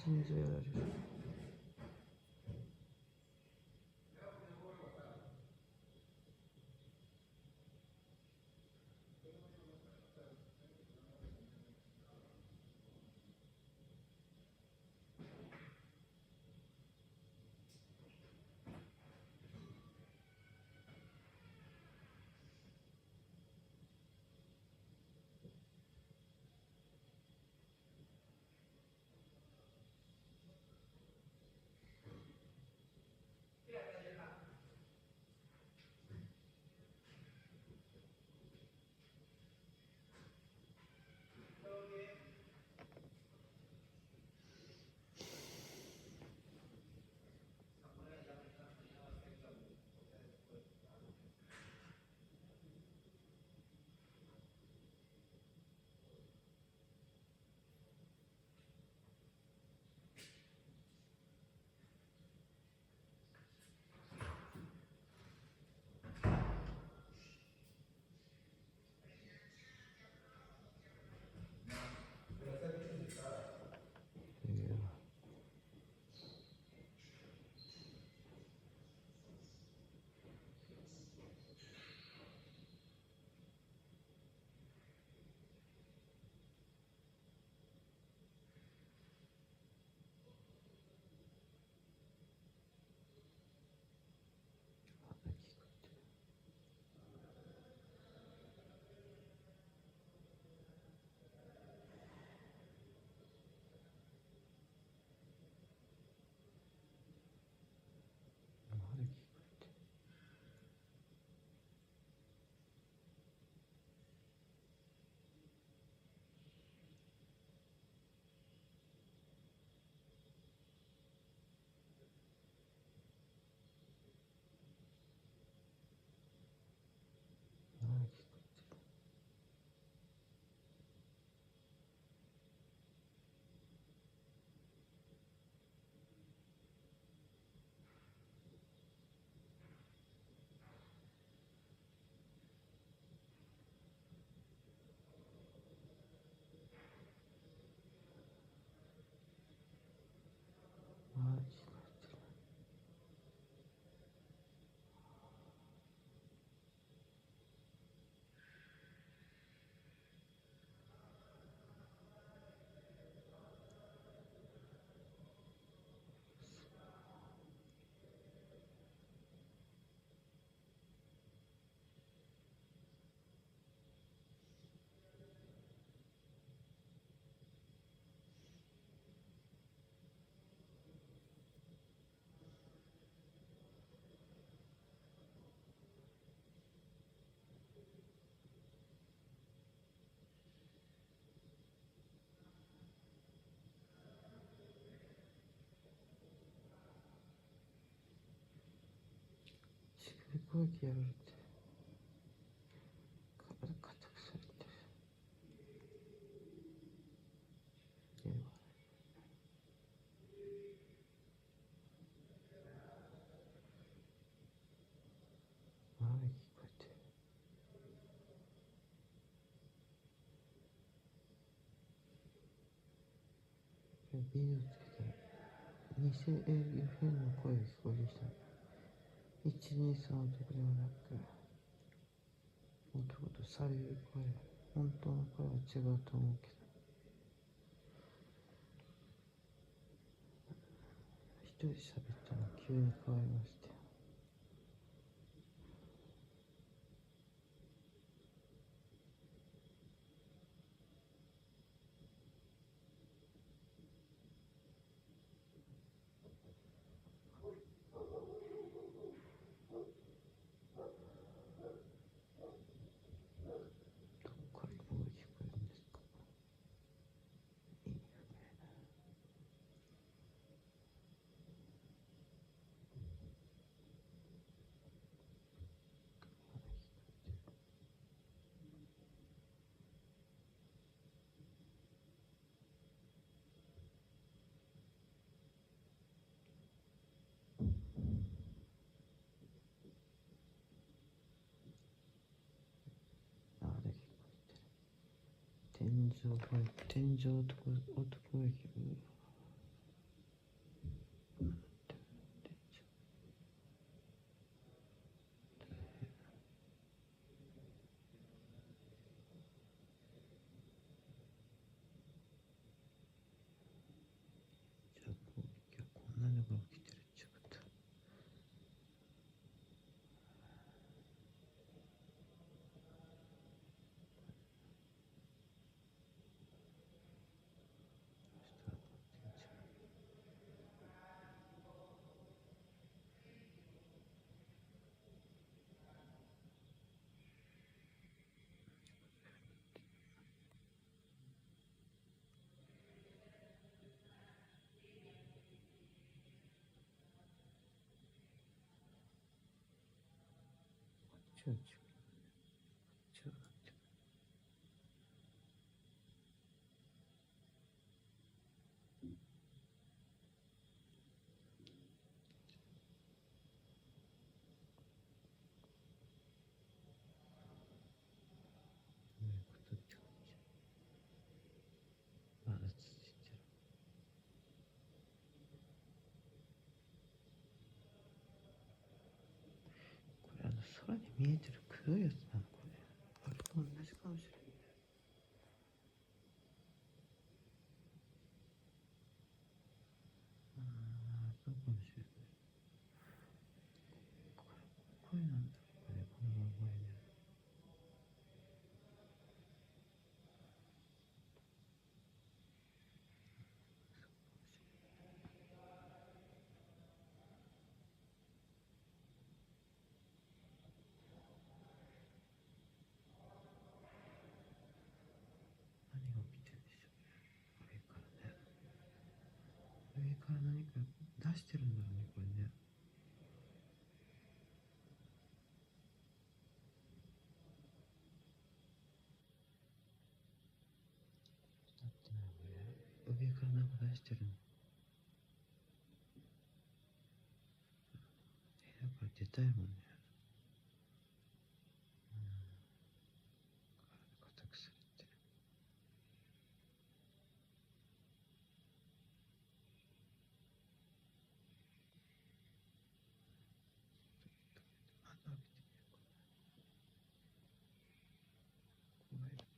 心臓やられる。しくり攻撃やられて体硬くされてる。聞こえてる。ビデオつけたら偽FMの声が聞こえてきた。123男ではなく男とされる声。本当の声は違うと思うけど、一人で喋ったの急に変わりました。どこから声が聞こえるんですか。意味不明な。あれ聞こえてる。天井男が聞こえる。ちは違う。こっちはなってる。どういうことって感じ。まだ続いてる。これ空に見えてる黒いやつなのこれ。あれと同じかもしれない。そうかもしれない。これなんだろうこれ、このままね。何が起きてるんでしょうね。上からね。上から何か出してるんだろうね、これね。だってね、これ。上からなんか出してるの。だから出たいもんね。